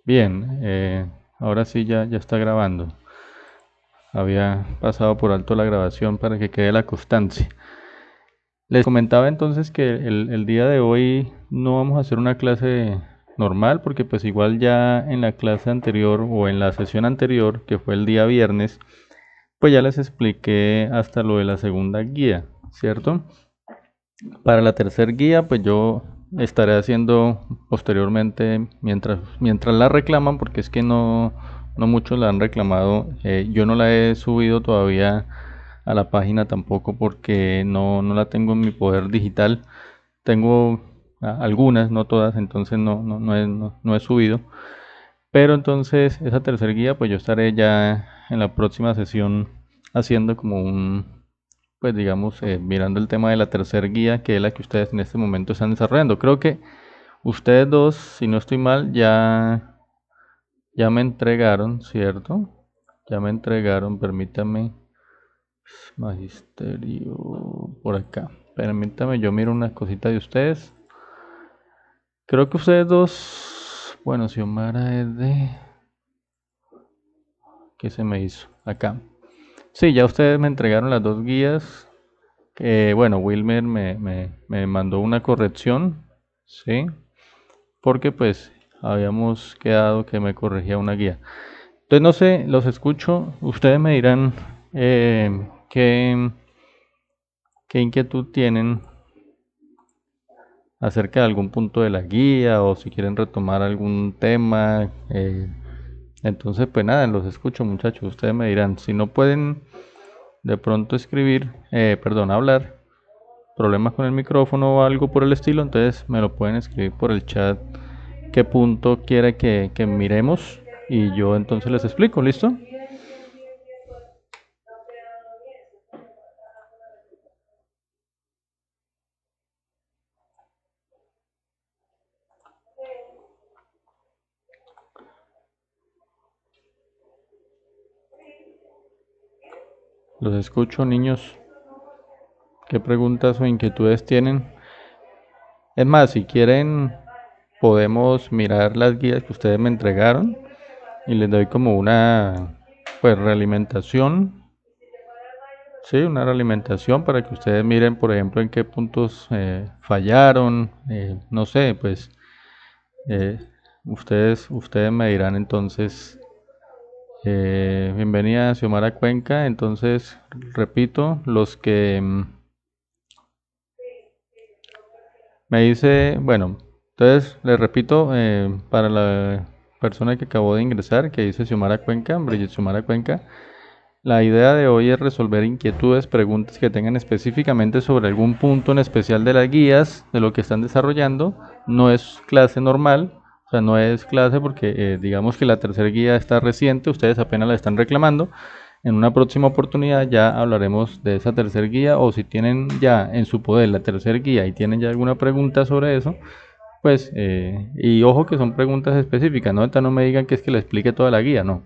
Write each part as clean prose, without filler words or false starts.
Bien, ahora sí ya está grabando. Había pasado por alto la grabación para que quede la constancia. Les comentaba entonces que el día de hoy no vamos a hacer una clase normal porque pues igual ya en la clase anterior o en la sesión anterior, que fue el día viernes, pues ya les expliqué hasta lo de la segunda guía, ¿cierto? Para la tercera guía, pues yo estaré haciendo posteriormente mientras la reclaman, porque es que no muchos la han reclamado. Yo no la he subido todavía a la página tampoco porque no la tengo en mi poder digital. Tengo algunas, no todas, entonces no he subido. Pero entonces esa tercera guía, pues yo estaré ya en la próxima sesión haciendo como pues digamos, mirando el tema de la tercera guía, que es la que ustedes en este momento están desarrollando. Creo que ustedes dos, si no estoy mal, ya me entregaron, ¿cierto? Ya me entregaron, permítame, magisterio, por acá. Permítame, yo miro una cosita de ustedes. Creo que ustedes dos, bueno, Xiomara es de... ¿Qué se me hizo? Acá. Sí, ya ustedes me entregaron las dos guías. Bueno, Wilmer me mandó una corrección, ¿sí? Porque pues habíamos quedado que me corregía una guía. Entonces no sé, los escucho, ustedes me dirán qué inquietud tienen acerca de algún punto de la guía o si quieren retomar algún tema. Entonces pues nada, los escucho muchachos, ustedes me dirán, si no pueden de pronto escribir, perdón, hablar, problemas con el micrófono o algo por el estilo, entonces me lo pueden escribir por el chat qué punto quiere que miremos y yo entonces les explico, ¿listo? Los escucho, niños. ¿Qué preguntas o inquietudes tienen? Es más, si quieren, podemos mirar las guías que ustedes me entregaron y les doy como una, pues, realimentación. Sí, una realimentación para que ustedes miren, por ejemplo, en qué puntos fallaron. No sé, pues eh, ustedes me dirán entonces. Bienvenida Xiomara Cuenca. Entonces, repito, los que me dice, bueno, entonces les repito, para la persona que acabó de ingresar, que dice Xiomara Cuenca, Brigitte Xiomara Cuenca, la idea de hoy es resolver inquietudes, preguntas que tengan específicamente sobre algún punto en especial de las guías, de lo que están desarrollando. No es clase normal, o sea, no es clase porque digamos que la tercera guía está reciente, ustedes apenas la están reclamando. En una próxima oportunidad ya hablaremos de esa tercera guía o si tienen ya en su poder la tercera guía y tienen ya alguna pregunta sobre eso, pues, y ojo que son preguntas específicas, ¿no? Entonces no me digan que es que le explique toda la guía, no.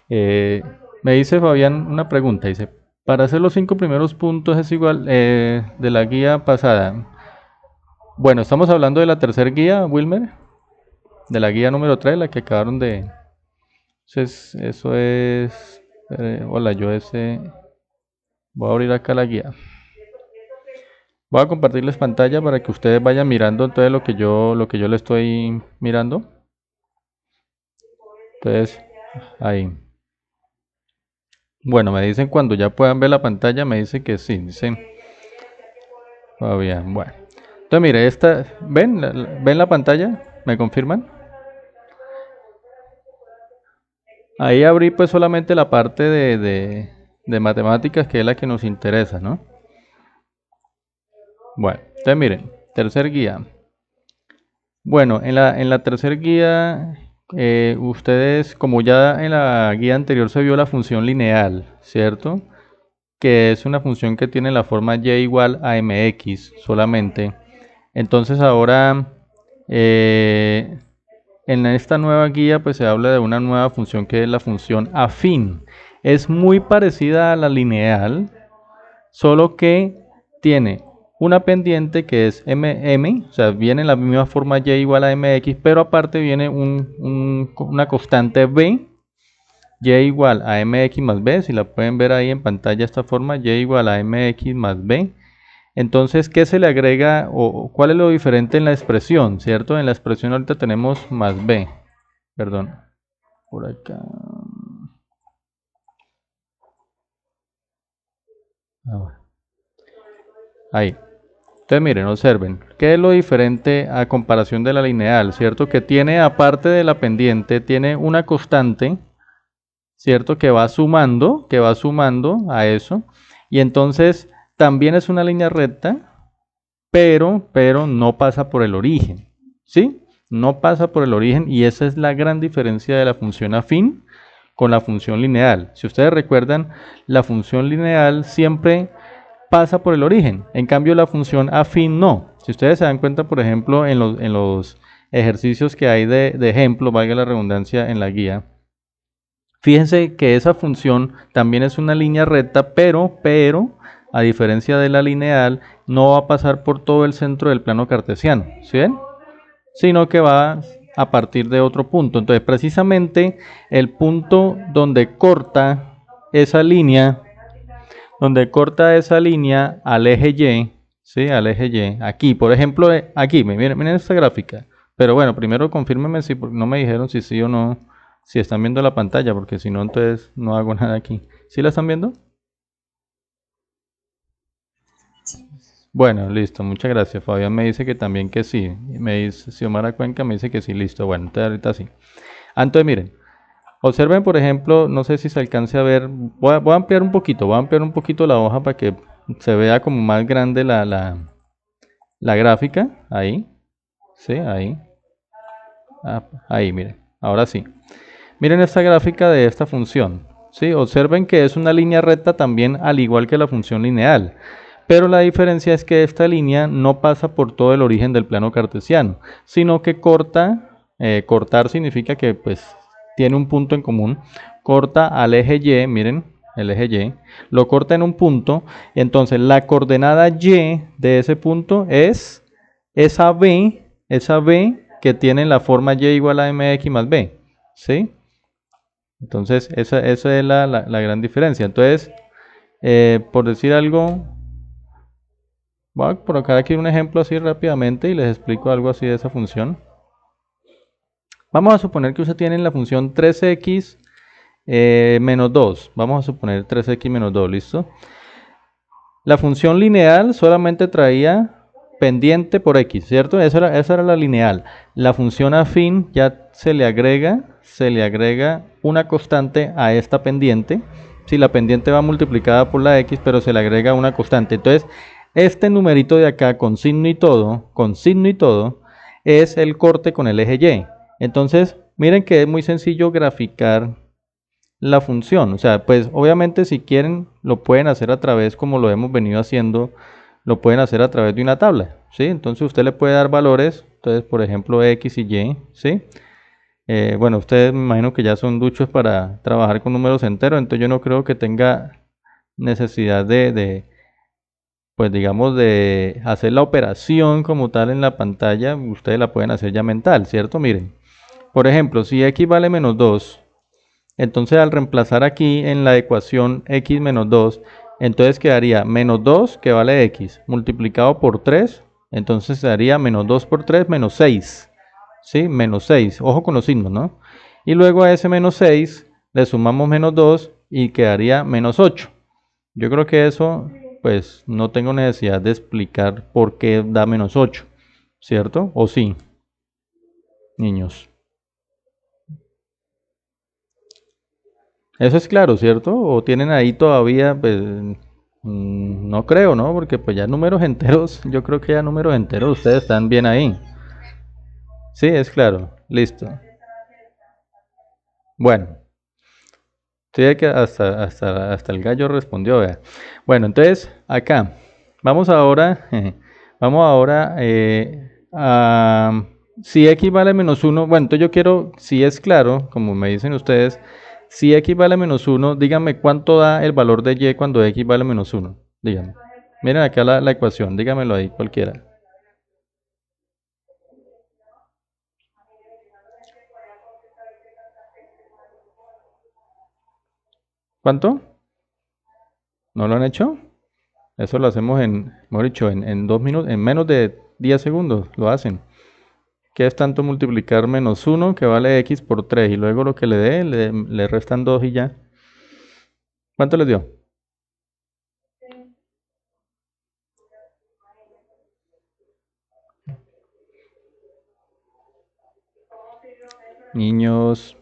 Eh, Me dice Fabián una pregunta, dice, para hacer los cinco primeros puntos es igual de la guía pasada. Bueno, estamos hablando de la tercera guía, Wilmer, de la guía número 3 la que acabaron de... Eso es hola, yo ese... Voy a abrir acá la guía. Voy a compartirles pantalla para que ustedes vayan mirando entonces lo que yo le estoy mirando. Entonces, ahí. Bueno, me dicen cuando ya puedan ver la pantalla, me dicen que sí, dicen Fabián. Bueno. Entonces, mire, ¿ven la pantalla? ¿Me confirman? Ahí abrí pues solamente la parte de matemáticas que es la que nos interesa, ¿no? Bueno, entonces miren, tercer guía. Bueno, en la tercer guía, ustedes, como ya en la guía anterior se vio la función lineal, ¿cierto? Que es una función que tiene la forma y igual a mx solamente. Entonces ahora, eh, en esta nueva guía, pues se habla de una nueva función que es la función afín. Es muy parecida a la lineal, solo que tiene una pendiente que es mm, o sea, viene en la misma forma y igual a mx, pero aparte viene una constante b, y igual a mx más b, si la pueden ver ahí en pantalla de esta forma, y igual a mx más b. Entonces, ¿qué se le agrega o cuál es lo diferente en la expresión? ¿Cierto? En la expresión ahorita tenemos más b, perdón, por acá. Ahí. Entonces miren, observen, ¿qué es lo diferente a comparación de la lineal? ¿Cierto? Que tiene, aparte de la pendiente, tiene una constante, ¿cierto? Que va sumando a eso. Y entonces también es una línea recta, pero no pasa por el origen, ¿sí? No pasa por el origen y esa es la gran diferencia de la función afín con la función lineal. Si ustedes recuerdan, la función lineal siempre pasa por el origen. En cambio, la función afín no. Si ustedes se dan cuenta, por ejemplo, en los ejercicios que hay de ejemplo, valga la redundancia, en la guía, fíjense que esa función también es una línea recta, pero, a diferencia de la lineal, no va a pasar por todo el centro del plano cartesiano, ¿sí ven? Sino que va a partir de otro punto. Entonces, precisamente el punto donde corta esa línea al eje Y, ¿sí? Al eje Y. Aquí, por ejemplo, aquí, miren esta gráfica. Pero bueno, primero confírmenme si no me dijeron si sí o no, si están viendo la pantalla, porque si no, entonces no hago nada aquí. ¿Sí la están viendo? Bueno, listo, muchas gracias. Fabián me dice que también que sí. Me dice, Xiomara Cuenca me dice que sí, listo. Bueno, entonces ahorita sí. Entonces miren, observen, por ejemplo, no sé si se alcance a ver, voy a ampliar un poquito, voy a ampliar un poquito la hoja para que se vea como más grande la gráfica, ahí, sí, ahí, ahí, miren, ahora sí. Miren esta gráfica de esta función, sí, observen que es una línea recta también al igual que la función lineal, pero la diferencia es que esta línea no pasa por todo el origen del plano cartesiano, sino que cortar significa que pues tiene un punto en común, corta al eje Y, miren, el eje Y, lo corta en un punto, entonces la coordenada Y de ese punto es esa B que tiene la forma Y igual a mx más b, ¿sí? Entonces esa es la gran diferencia. Entonces, por decir algo, voy a colocar aquí un ejemplo así rápidamente y les explico algo así de esa función. Vamos a suponer que usted tiene la función 3x menos 2. Vamos a suponer 3x menos 2, ¿listo? La función lineal solamente traía pendiente por x, ¿cierto? Esa era la lineal. La función afín ya se le agrega una constante a esta pendiente. Si la pendiente va multiplicada por la x, pero se le agrega una constante. Entonces, este numerito de acá con signo y todo, es el corte con el eje y. Entonces, miren que es muy sencillo graficar la función. O sea, pues obviamente si quieren lo pueden hacer a través, como lo hemos venido haciendo, lo pueden hacer a través de una tabla, ¿sí? Entonces usted le puede dar valores, entonces por ejemplo x y y, ¿sí? Bueno, ustedes me imagino que ya son duchos para trabajar con números enteros, entonces yo no creo que tenga necesidad pues digamos, de hacer la operación como tal en la pantalla, ustedes la pueden hacer ya mental, ¿cierto? Miren, por ejemplo, si x vale menos 2, entonces al reemplazar aquí en la ecuación x menos 2, entonces quedaría menos 2 que vale x multiplicado por 3, entonces daría menos 2 por 3 menos 6, ¿sí? Menos 6, ojo con los signos, ¿no? Y luego a ese menos 6 le sumamos menos 2 y quedaría menos 8. Yo creo que eso, pues no tengo necesidad de explicar por qué da menos 8, ¿cierto? ¿O sí, niños? Eso es claro, ¿cierto? ¿O tienen ahí todavía, pues, no creo, ¿no? Porque pues ya números enteros, yo creo que ya números enteros ustedes están bien ahí. Sí, es claro, listo. Bueno, estoy que hasta el gallo respondió, vea. Bueno, entonces, acá, vamos ahora, vamos ahora si x vale menos 1, bueno, entonces yo quiero, si es claro, como me dicen ustedes, si x vale menos 1, díganme cuánto da el valor de y cuando x vale menos 1. Díganme. Miren acá la ecuación, dígamelo ahí cualquiera. ¿Cuánto? ¿No lo han hecho? Eso lo hacemos mejor dicho, en 2 minutos, en menos de 10 segundos lo hacen. ¿Qué es tanto multiplicar menos uno que vale x por 3 y luego lo que le dé, le restan 2 y ya? ¿Cuánto les dio? Niños,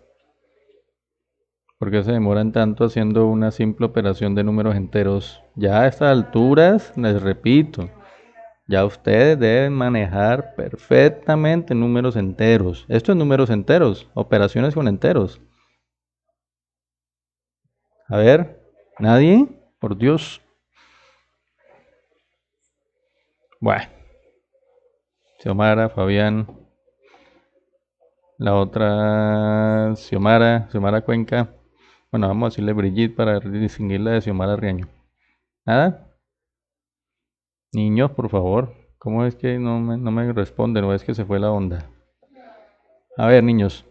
¿por qué se demoran tanto haciendo una simple operación de números enteros? Ya a estas alturas, les repito, ya ustedes deben manejar perfectamente números enteros. Esto es números enteros, operaciones con enteros. A ver, ¿nadie? Por Dios. Bueno, Xiomara, Fabián, la otra Xiomara Cuenca. Bueno, vamos a decirle Brigitte para distinguirla de Xiomara Riaño. ¿Nada? Niños, por favor. ¿Cómo es que no me responden? ¿O es que se fue la onda? A ver, niños.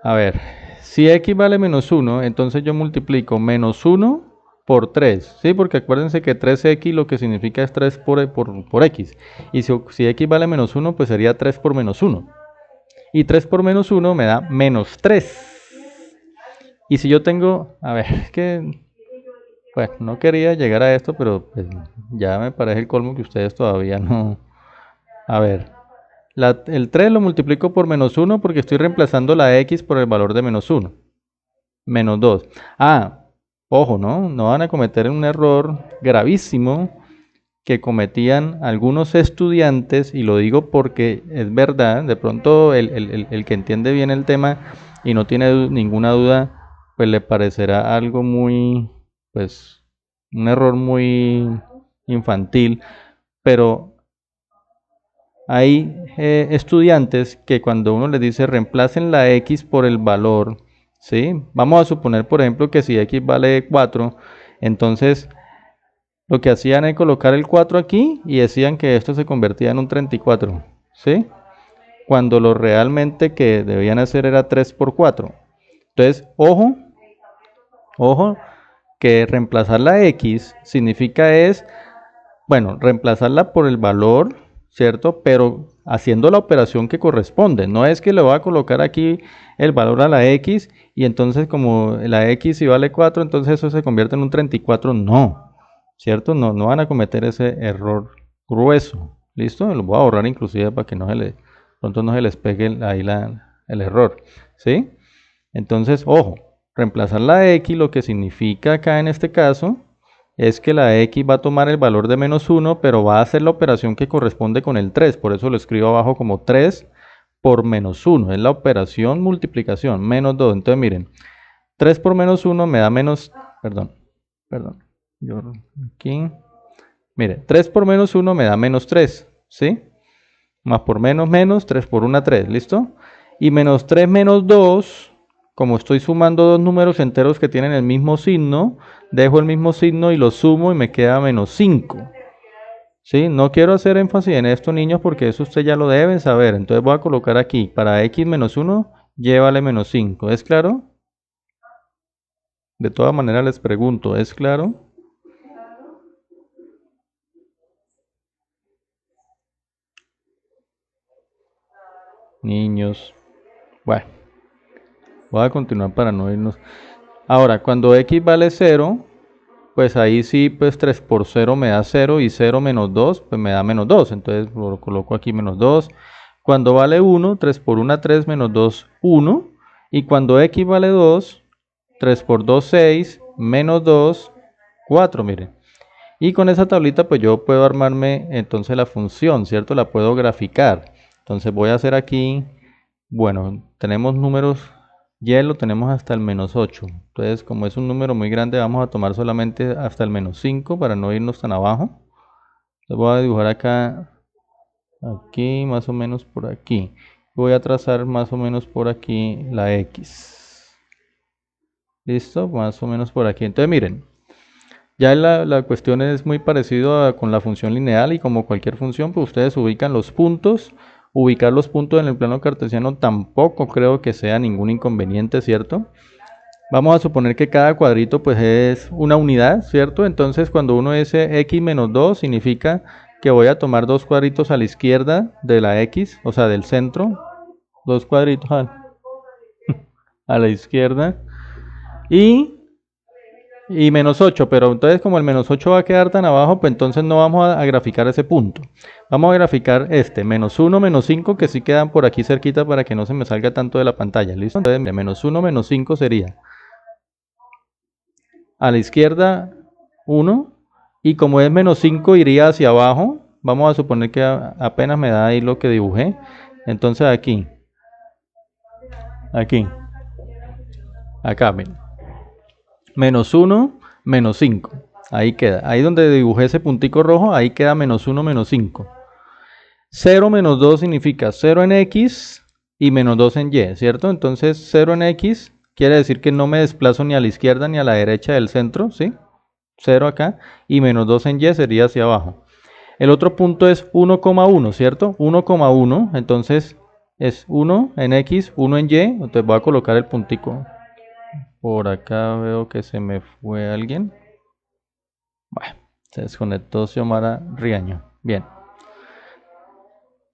A ver, si x vale menos 1, entonces yo multiplico menos 1 por 3, ¿sí? Porque acuérdense que 3x lo que significa es 3 por x. Y si x vale menos 1, pues sería 3 por menos 1. Y 3 por menos 1 me da menos 3. Y si yo tengo, a ver, es que, bueno, no quería llegar a esto, pero pues, ya me parece el colmo que ustedes todavía no. A ver, el 3 lo multiplico por menos 1 porque estoy reemplazando la x por el valor de menos 1. Menos 2. Ah, ojo, ¿no? No van a cometer un error gravísimo que cometían algunos estudiantes, y lo digo porque es verdad, de pronto el que entiende bien el tema y no tiene ninguna duda, pues le parecerá algo muy, pues, un error muy infantil, pero hay estudiantes que cuando uno les dice reemplacen la x por el valor, ¿sí? Vamos a suponer, por ejemplo, que si x vale 4, entonces lo que hacían es colocar el 4 aquí y decían que esto se convertía en un 34, ¿sí? Cuando lo realmente que debían hacer era 3 por 4. Entonces, ojo, que reemplazar la x significa es, bueno, reemplazarla por el valor, ¿cierto? Pero haciendo la operación que corresponde. No es que le voy a colocar aquí el valor a la x y entonces como la x si vale 4, entonces eso se convierte en un 34. No, ¿cierto? No van a cometer ese error grueso. ¿Listo? Lo voy a borrar inclusive para que pronto no se les pegue ahí el error. ¿Sí? Entonces, ojo, reemplazar la x lo que significa acá en este caso es que la x va a tomar el valor de menos 1, pero va a hacer la operación que corresponde con el 3. Por eso lo escribo abajo como 3 por menos 1. Es la operación multiplicación, menos 2. Entonces miren, 3 por menos 1 me da menos, perdón, yo aquí, mire, 3 por menos 1 me da menos 3, ¿sí? Más por menos menos, 3 por 1, 3, ¿listo? Y menos 3 menos 2, como estoy sumando dos números enteros que tienen el mismo signo, dejo el mismo signo y lo sumo y me queda menos 5. ¿Sí? No quiero hacer énfasis en esto, niños, porque eso ustedes ya lo deben saber. Entonces voy a colocar aquí, para x menos 1, llévale menos 5. ¿Es claro? De todas maneras les pregunto, ¿es claro? Niños. Bueno, voy a continuar para no irnos. Ahora, cuando x vale 0, pues ahí sí, pues 3 por 0 me da 0 y 0 menos 2, pues me da menos 2. Entonces lo coloco aquí menos 2. Cuando vale 1, 3 por 1, 3 menos 2, 1. Y cuando x vale 2, 3 por 2, 6, menos 2, 4, miren. Y con esa tablita pues yo puedo armarme entonces la función, ¿cierto? La puedo graficar. Entonces voy a hacer aquí, bueno, tenemos números, y lo tenemos hasta el menos 8. Entonces como es un número muy grande vamos a tomar solamente hasta el menos 5 para no irnos tan abajo. Entonces voy a dibujar acá, aquí, más o menos por aquí. Voy a trazar más o menos por aquí la X. ¿Listo? Más o menos por aquí. Entonces miren. Ya la cuestión es muy parecido con la función lineal y como cualquier función, pues ustedes ubican los puntos. Ubicar los puntos en el plano cartesiano tampoco creo que sea ningún inconveniente, ¿cierto? Vamos a suponer que cada cuadrito pues es una unidad, ¿cierto? Entonces cuando uno dice x menos 2 significa que voy a tomar dos cuadritos a la izquierda de la x, o sea, del centro, dos cuadritos a la izquierda y menos 8, pero entonces como el menos 8 va a quedar tan abajo, pues entonces no vamos a graficar ese punto. Vamos a graficar este, menos 1, menos 5, que sí quedan por aquí cerquita para que no se me salga tanto de la pantalla, ¿listo? Entonces, menos 1, menos 5 sería a la izquierda 1, y como es menos 5 iría hacia abajo. Vamos a suponer que apenas me da ahí lo que dibujé. Entonces aquí, acá, miren. Menos 1, menos 5. Ahí queda. Ahí donde dibujé ese puntico rojo, ahí queda menos 1, menos 5. 0 menos 2 significa 0 en x y menos 2 en y, ¿cierto? Entonces 0 en x quiere decir que no me desplazo ni a la izquierda ni a la derecha del centro, ¿sí? 0 acá, y menos 2 en y sería hacia abajo. El otro punto es 1,1, ¿cierto? 1,1, entonces es 1 en x, 1 en y, entonces voy a colocar el puntico. Por acá veo que se me fue alguien. Bueno, se desconectó Xiomara Riaño. Bien.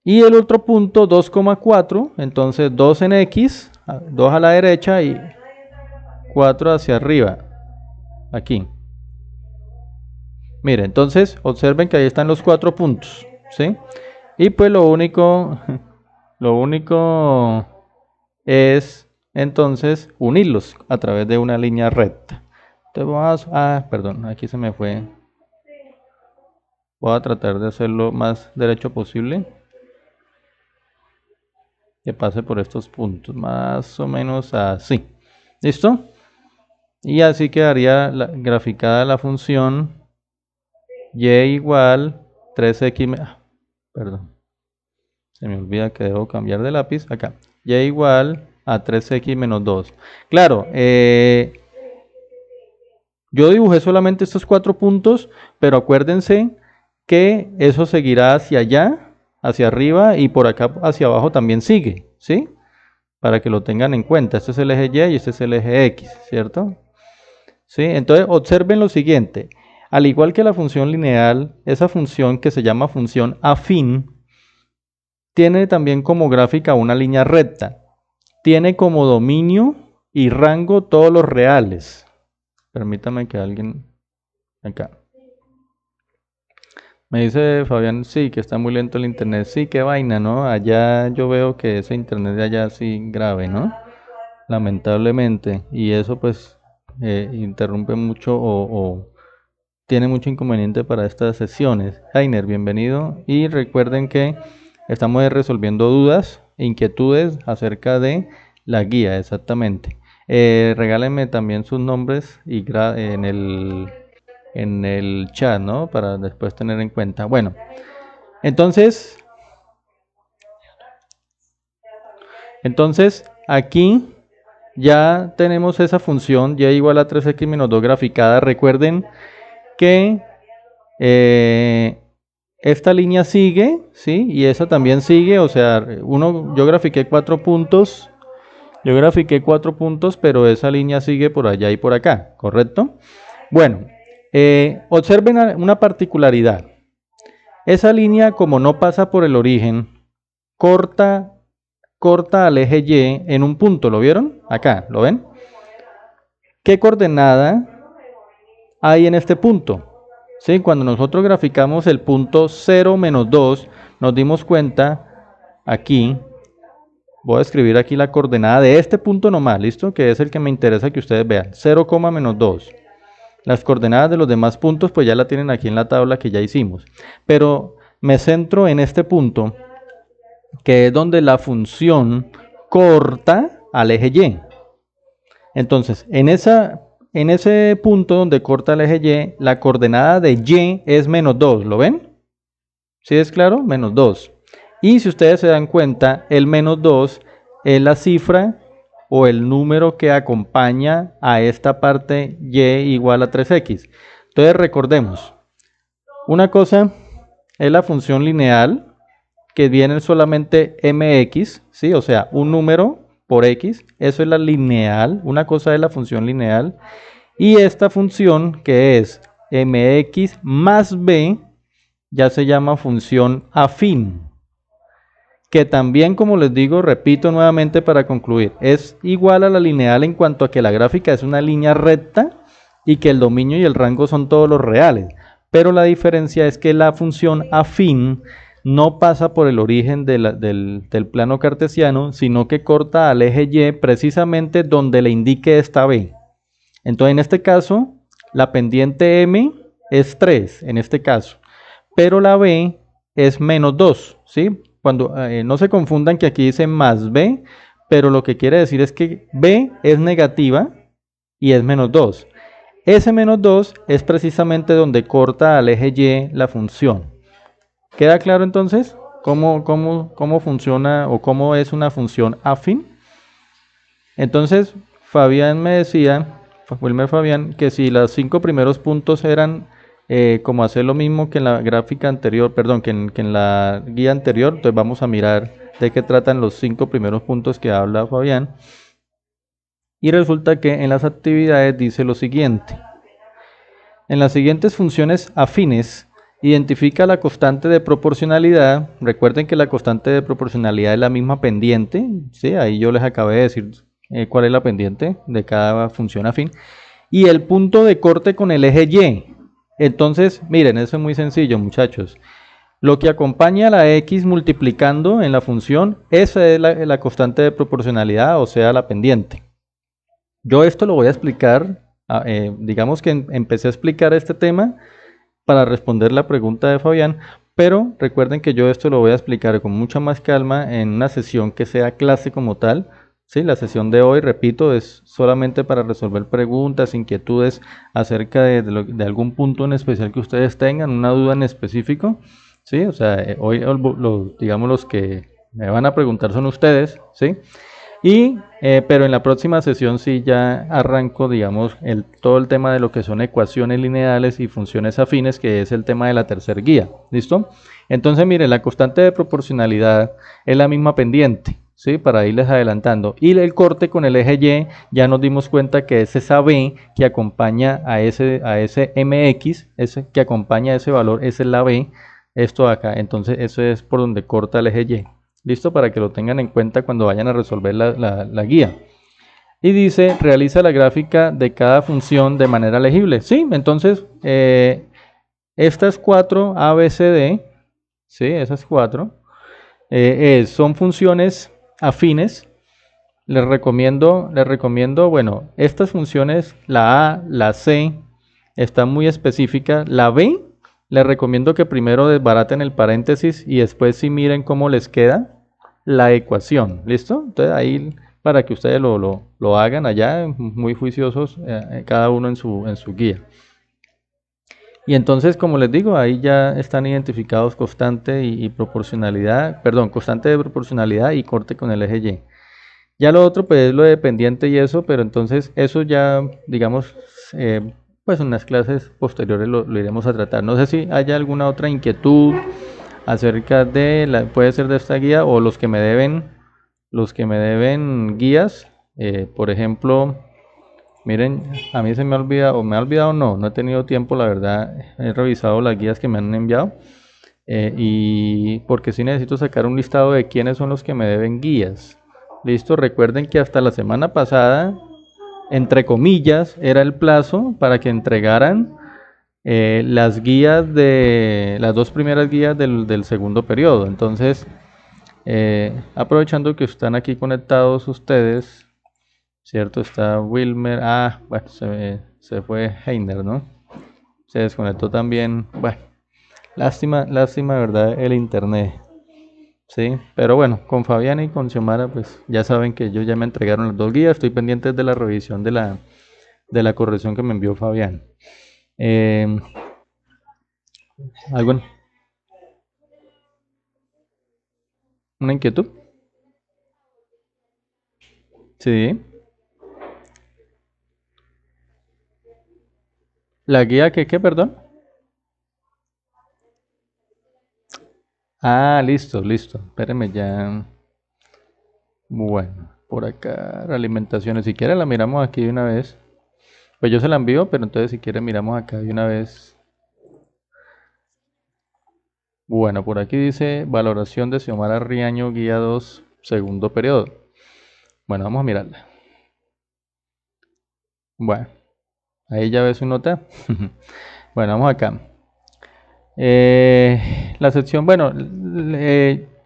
Y el otro punto, 2,4, entonces 2 en x, 2 a la derecha y 4 hacia arriba. Aquí. Mire, entonces observen que ahí están los 4 puntos, ¿sí? Y pues lo único es entonces unirlos a través de una línea recta. Entonces vamos perdón, aquí se me fue. Voy a tratar de hacerlo más derecho posible. Que pase por estos puntos, más o menos así. ¿Listo? Y así quedaría graficada la función y igual 3x, perdón, se me olvida que debo cambiar de lápiz, acá, y igual a 3x menos 2. Claro, yo dibujé solamente estos 4 puntos, pero acuérdense que eso seguirá hacia allá, hacia arriba, y por acá hacia abajo también sigue, ¿sí? Para que lo tengan en cuenta. Este es el eje Y y este es el eje X, ¿cierto? ¿Sí? Entonces observen lo siguiente. Al igual que la función lineal, esa función que se llama función afín, tiene también como gráfica una línea recta. Tiene como dominio y rango todos los reales. Permítame que alguien acá. Me dice Fabián, sí, que está muy lento el internet. Sí, qué vaina, ¿no? Allá yo veo que ese internet de allá sí grave, ¿no? Lamentablemente. Y eso pues interrumpe mucho o tiene mucho inconveniente para estas sesiones. Heiner, bienvenido. Y recuerden que estamos resolviendo dudas e inquietudes acerca de la guía, exactamente. Regálenme también sus nombres y en el chat, ¿no? Para después tener en cuenta. Bueno, entonces aquí ya tenemos esa función y igual a 3x menos 2 graficada. Recuerden que esta línea sigue, ¿sí? Y esa también sigue, o sea, yo grafiqué 4 puntos. Yo grafiqué 4 puntos, pero esa línea sigue por allá y por acá, ¿correcto? Bueno, observen una particularidad. Esa línea, como no pasa por el origen, corta al eje Y en un punto, ¿lo vieron? Acá, ¿lo ven? ¿Qué coordenada hay en este punto? ¿Sí? Cuando nosotros graficamos el punto 0 menos 2, nos dimos cuenta aquí. Voy a escribir aquí la coordenada de este punto nomás, ¿listo? Que es el que me interesa que ustedes vean. 0, menos 2. Las coordenadas de los demás puntos pues ya la tienen aquí en la tabla que ya hicimos. Pero me centro en este punto, que es donde la función corta al eje Y. Entonces, en ese punto donde corta el eje Y, la coordenada de Y es menos 2, ¿lo ven? ¿Sí es claro? Menos 2. Y si ustedes se dan cuenta, el menos 2 es la cifra o el número que acompaña a esta parte Y igual a 3x. Entonces recordemos, una cosa es la función lineal, que viene solamente mx, ¿sí? O sea, un número por x, eso es la lineal, una cosa es la función lineal, y esta función que es mx más b, ya se llama función afín, que también, como les digo, repito nuevamente para concluir, es igual a la lineal en cuanto a que la gráfica es una línea recta y que el dominio y el rango son todos los reales. Pero la diferencia es que la función afín no pasa por el origen del plano cartesiano, sino que corta al eje Y precisamente donde le indique esta B. Entonces, en este caso, la pendiente M es 3, en este caso, pero la B es menos 2, ¿sí? Cuando no se confundan que aquí dice más B, pero lo que quiere decir es que B es negativa y es menos 2. Ese menos 2 es precisamente donde corta al eje Y la función. ¿Queda claro entonces cómo funciona o cómo es una función afín? Entonces, Fabián me decía, Wilmer Fabián, que si los 5 primeros puntos eran como hacer lo mismo que en la gráfica anterior, perdón, que en la guía anterior, entonces vamos a mirar de qué tratan los 5 primeros puntos que habla Fabián. Y resulta que en las actividades dice lo siguiente. En las siguientes funciones afines, identifica la constante de proporcionalidad. Recuerden que la constante de proporcionalidad es la misma pendiente, ¿sí? Ahí yo les acabé de decir cuál es la pendiente de cada función afín. Y el punto de corte con el eje Y. Entonces, miren, eso es muy sencillo, muchachos. Lo que acompaña a la X multiplicando en la función, esa es la constante de proporcionalidad, o sea, la pendiente. Yo esto lo voy a explicar, digamos que empecé a explicar este tema para responder la pregunta de Fabián, pero recuerden que yo esto lo voy a explicar con mucha más calma en una sesión que sea clase como tal. Sí, la sesión de hoy, repito, es solamente para resolver preguntas, inquietudes acerca de algún punto en especial que ustedes tengan, una duda en específico. Sí, o sea, hoy digamos los que me van a preguntar son ustedes, ¿sí? Pero en la próxima sesión sí ya arranco, digamos, todo el tema de lo que son ecuaciones lineales y funciones afines, que es el tema de la tercera guía. ¿Listo? Entonces, mire, la constante de proporcionalidad es la misma pendiente, ¿sí? Para irles adelantando. Y el corte con el eje Y, ya nos dimos cuenta que es esa B que acompaña a ese MX, ese que acompaña a ese valor, esa es la B, esto acá. Entonces, eso es por donde corta el eje Y. Listo, para que lo tengan en cuenta cuando vayan a resolver la guía. Y dice, realiza la gráfica de cada función de manera legible. Sí, entonces, estas 4 A, B, C, D, sí, esas 4, son funciones afines. Les recomiendo, bueno, estas funciones, la A, la C, están muy específicas. La B, les recomiendo que primero desbaraten el paréntesis y después sí miren cómo les queda la ecuación. ¿Listo? Entonces ahí para que ustedes lo hagan allá, muy juiciosos, cada uno en su guía. Y entonces, como les digo, ahí ya están identificados constante y proporcionalidad, perdón, constante de proporcionalidad y corte con el eje Y. Ya lo otro, pues es lo dependiente y eso, pero entonces eso ya, digamos, pues en las clases posteriores lo iremos a tratar. No sé si haya alguna otra inquietud acerca puede ser de esta guía o los que me deben guías. Por ejemplo, miren, a mí se me ha olvidado, o me ha olvidado no he tenido tiempo, la verdad, he revisado las guías que me han enviado. Y porque sí necesito sacar un listado de quiénes son los que me deben guías. Listo, recuerden que hasta la semana pasada, entre comillas, era el plazo para que entregaran las guías las 2 primeras guías del segundo periodo. Entonces, aprovechando que están aquí conectados ustedes, ¿cierto? Está Wilmer, bueno, se fue Heiner, ¿no? Se desconectó también, bueno, lástima, ¿verdad? El internet. Sí, pero bueno, con Fabián y con Xiomara, pues ya saben que ellos ya me entregaron las 2 guías. Estoy pendiente de la revisión de la corrección que me envió Fabián. Eh, ¿Alguna una inquietud? Sí, La guía que, ¿qué, perdón? Ah, listo, listo. Espérenme ya. Bueno, por acá, realimentaciones. Si quiere la miramos aquí de una vez. Pues yo se la envío, pero entonces si quiere miramos acá de una vez. Bueno, por aquí dice valoración de Xiomara Riaño, guía 2, segundo periodo. Bueno, vamos a mirarla. Bueno, ahí ya ve su nota. Bueno, vamos acá. La sección, bueno,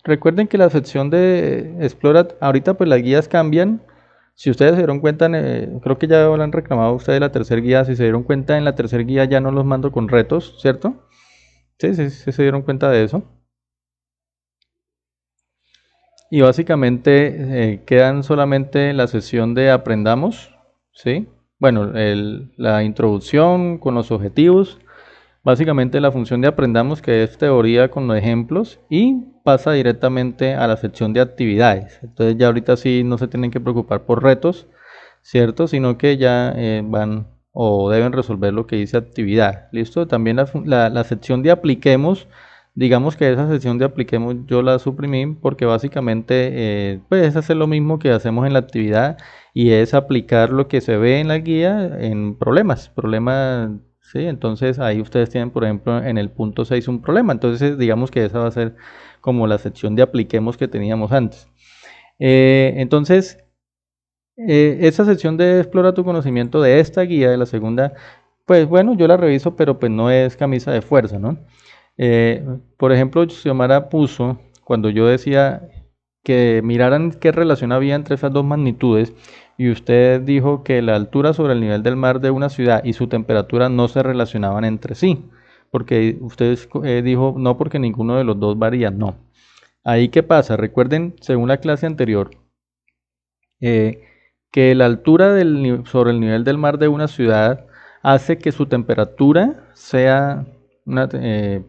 recuerden que la sección de Explora, ahorita pues las guías cambian. Si ustedes se dieron cuenta, creo que ya lo han reclamado ustedes la tercera guía. Si se dieron cuenta, en la tercera guía ya no los mando con retos, ¿cierto? Sí, sí, sí se dieron cuenta de eso. Y básicamente quedan solamente la sesión de aprendamos, ¿sí? Bueno, la introducción con los objetivos. Básicamente la función de aprendamos, que es teoría con los ejemplos, y pasa directamente a la sección de actividades. Entonces ya ahorita sí no se tienen que preocupar por retos, ¿cierto? Sino que ya van o deben resolver lo que dice actividad. ¿Listo? También la sección de apliquemos, digamos que esa sección de apliquemos yo la suprimí porque básicamente pues es hacer lo mismo que hacemos en la actividad y es aplicar lo que se ve en la guía en problemas. Sí, entonces ahí ustedes tienen, por ejemplo, en el punto 6 un problema. Entonces, digamos que esa va a ser como la sección de apliquemos que teníamos antes. Entonces, esa sección de explora tu conocimiento de esta guía, de la segunda, pues bueno, yo la reviso, pero pues no es camisa de fuerza, ¿no? Por ejemplo, Xiomara puso, cuando yo decía que miraran qué relación había entre esas dos magnitudes, y usted dijo que la altura sobre el nivel del mar de una ciudad y su temperatura no se relacionaban entre sí, porque usted dijo no porque ninguno de los dos varía, no. Ahí qué pasa, recuerden, según la clase anterior, eh, que la altura sobre el nivel del mar de una ciudad hace que su temperatura sea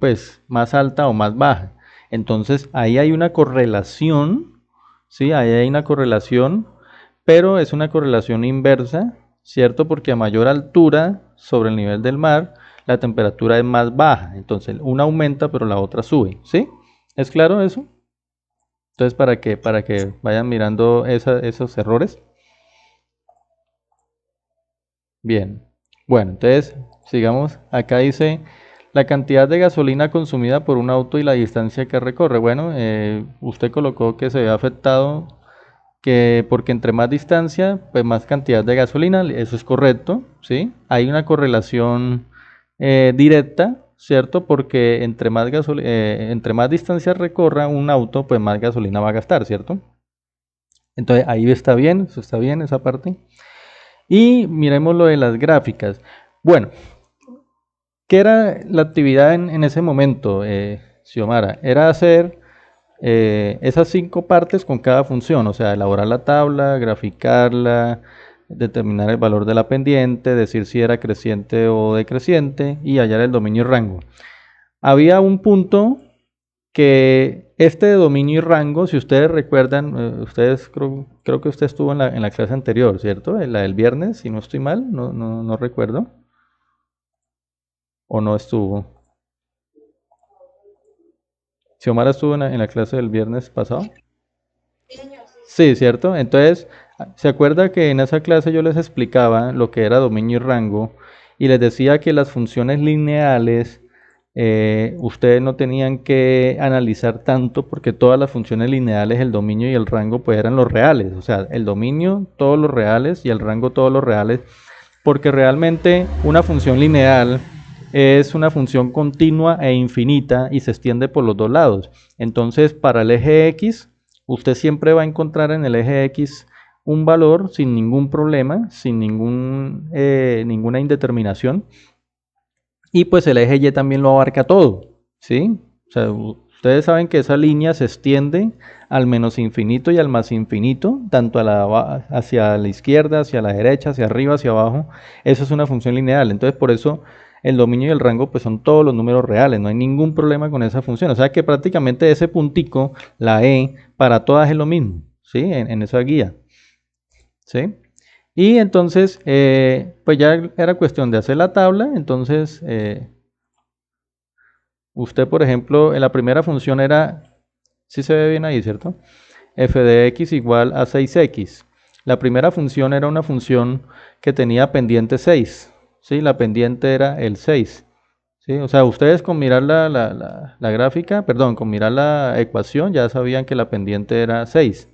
pues, más alta o más baja. Entonces ahí hay una correlación, ¿sí? Ahí hay una correlación, pero es una correlación inversa, ¿cierto? Porque a mayor altura sobre el nivel del mar, la temperatura es más baja. Entonces una aumenta, pero la otra sube, ¿sí? ¿Es claro eso? Entonces, para que vayan mirando esos errores. Bien. Bueno, entonces, sigamos. Acá dice la cantidad de gasolina consumida por un auto y la distancia que recorre. Bueno, usted colocó que se ve afectado que porque entre más distancia, pues más cantidad de gasolina. Eso es correcto, ¿sí? Hay una correlación directa, ¿cierto? Porque entre más distancia recorra un auto, pues más gasolina va a gastar, ¿cierto? Entonces ahí está bien, eso está bien, esa parte. Y miremos lo de las gráficas. Bueno, ¿qué era la actividad en ese momento, Xiomara? Era hacer esas 5 partes con cada función, o sea, elaborar la tabla, graficarla, determinar el valor de la pendiente, decir si era creciente o decreciente y hallar el dominio y rango. Había un punto que este de dominio y rango, si ustedes recuerdan, ustedes creo que usted estuvo en la clase anterior, ¿cierto? En la del viernes, si no estoy mal, no recuerdo, o no estuvo. Xiomara estuvo en la clase del viernes pasado. Sí, ¿cierto? Entonces, ¿se acuerda que en esa clase yo les explicaba lo que era dominio y rango y les decía que las funciones lineales ustedes no tenían que analizar tanto porque todas las funciones lineales, el dominio y el rango, pues eran los reales. O sea, el dominio, todos los reales y el rango, todos los reales, porque realmente una función lineal es una función continua e infinita y se extiende por los dos lados. Entonces, para el eje X, usted siempre va a encontrar en el eje X un valor sin ningún problema, sin ninguna indeterminación. Y pues el eje Y también lo abarca todo, ¿sí? O sea, ustedes saben que esa línea se extiende al menos infinito y al más infinito, tanto hacia la izquierda, hacia la derecha, hacia arriba, hacia abajo. Eso es una función lineal. Entonces, por eso el dominio y el rango pues son todos los números reales. No hay ningún problema con esa función. O sea que prácticamente ese puntico, la E, para todas es lo mismo, ¿sí? En esa guía, ¿sí? Y entonces, pues ya era cuestión de hacer la tabla. Entonces, usted, por ejemplo, en la primera función era, sí se ve bien ahí, ¿cierto? F de x igual a 6x. La primera función era una función que tenía pendiente 6, ¿sí? La pendiente era el 6, ¿sí? O sea, ustedes con mirar la gráfica, perdón, con mirar la ecuación ya sabían que la pendiente era 6.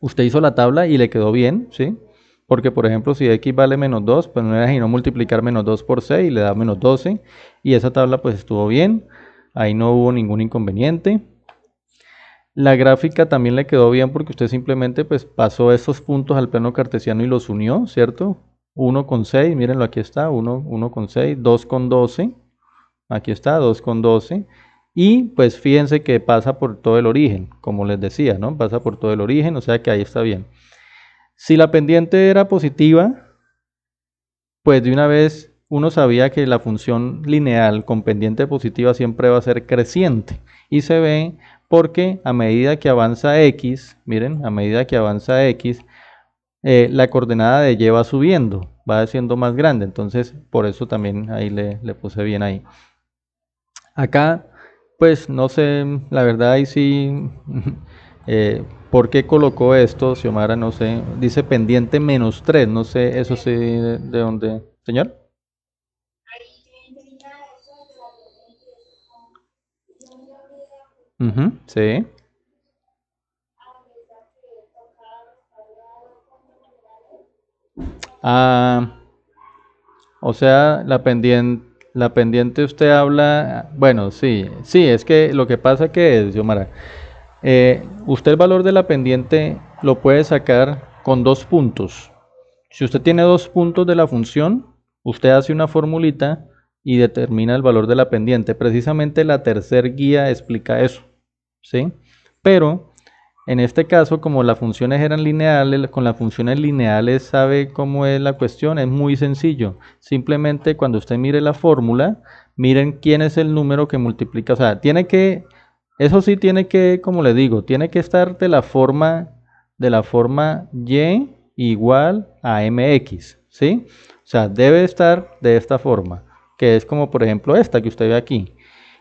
Usted hizo la tabla y le quedó bien, ¿sí? Porque, por ejemplo, si x vale menos 2, pues no era sino multiplicar menos 2 por 6 y le da menos 12. Y esa tabla pues estuvo bien, ahí no hubo ningún inconveniente. La gráfica también le quedó bien porque usted simplemente pues pasó estos puntos al plano cartesiano y los unió, ¿cierto? 1 con 6, mírenlo, aquí está, 1 con 6, 2 con 12, aquí está, 2 con 12. Y pues fíjense que pasa por todo el origen, como les decía, ¿no? Pasa por todo el origen, o sea que ahí está bien. Si la pendiente era positiva, pues de una vez uno sabía que la función lineal con pendiente positiva siempre va a ser creciente. Y se ve porque a medida que avanza x, miren, a medida que avanza x, la coordenada de y va subiendo, va siendo más grande. Entonces, por eso también ahí le puse bien ahí. Acá, pues no sé, la verdad ahí sí, ¿por qué colocó esto? Xiomara, no sé, dice pendiente menos 3, no sé, eso sí, de dónde, señor. Ujú, sí. Ah, o sea, la pendiente usted habla, bueno, sí, sí, es que lo que pasa que es, Xiomara, usted el valor de la pendiente lo puede sacar con dos puntos. Si usted tiene dos puntos de la función, usted hace una formulita y determina el valor de la pendiente. Precisamente la tercer guía explica eso, ¿sí? Pero en este caso, como las funciones eran lineales, con las funciones lineales sabe cómo es la cuestión, es muy sencillo. Simplemente cuando usted mire la fórmula, miren quién es el número que multiplica. O sea, tiene que, eso sí tiene que, como le digo, tiene que estar de la forma y igual a mx, ¿sí? O sea, debe estar de esta forma, que es como por ejemplo esta que usted ve aquí.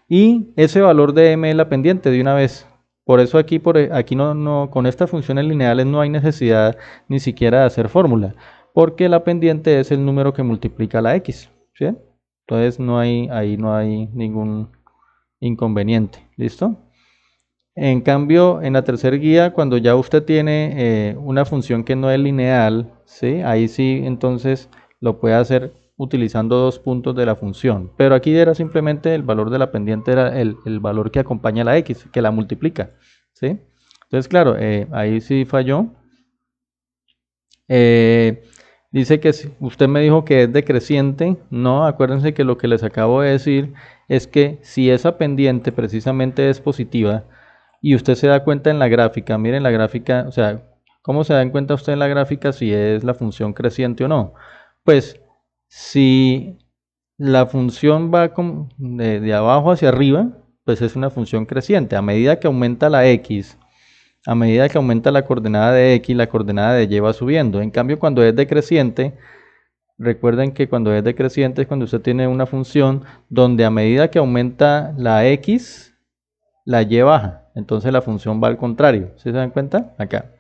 Y ese valor de m es la pendiente de una vez. Por eso aquí, aquí con estas funciones lineales no hay necesidad ni siquiera de hacer fórmula, porque la pendiente es el número que multiplica la x, ¿sí? Entonces ahí no hay ningún inconveniente, ¿listo? En cambio, en la tercera guía, cuando ya usted tiene una función que no es lineal, ¿sí? Ahí sí, entonces lo puede hacer utilizando dos puntos de la función. Pero aquí era simplemente el valor de la pendiente, era el valor que acompaña a la x, que la multiplica, ¿sí? Entonces, claro, ahí sí falló. Eh, dice que usted me dijo que es decreciente. No, acuérdense que lo que les acabo de decir es que si esa pendiente precisamente es positiva, y usted se da cuenta en la gráfica, miren la gráfica, o sea, ¿cómo se da cuenta usted en la gráfica si es la función creciente o no? Pues si la función va de abajo hacia arriba, pues es una función creciente. A medida que aumenta la x, a medida que aumenta la coordenada de x, la coordenada de y va subiendo. En cambio, cuando es decreciente, recuerden que cuando es decreciente es cuando usted tiene una función donde a medida que aumenta la x, la y baja. Entonces la función va al contrario. ¿Sí se dan cuenta? Acá.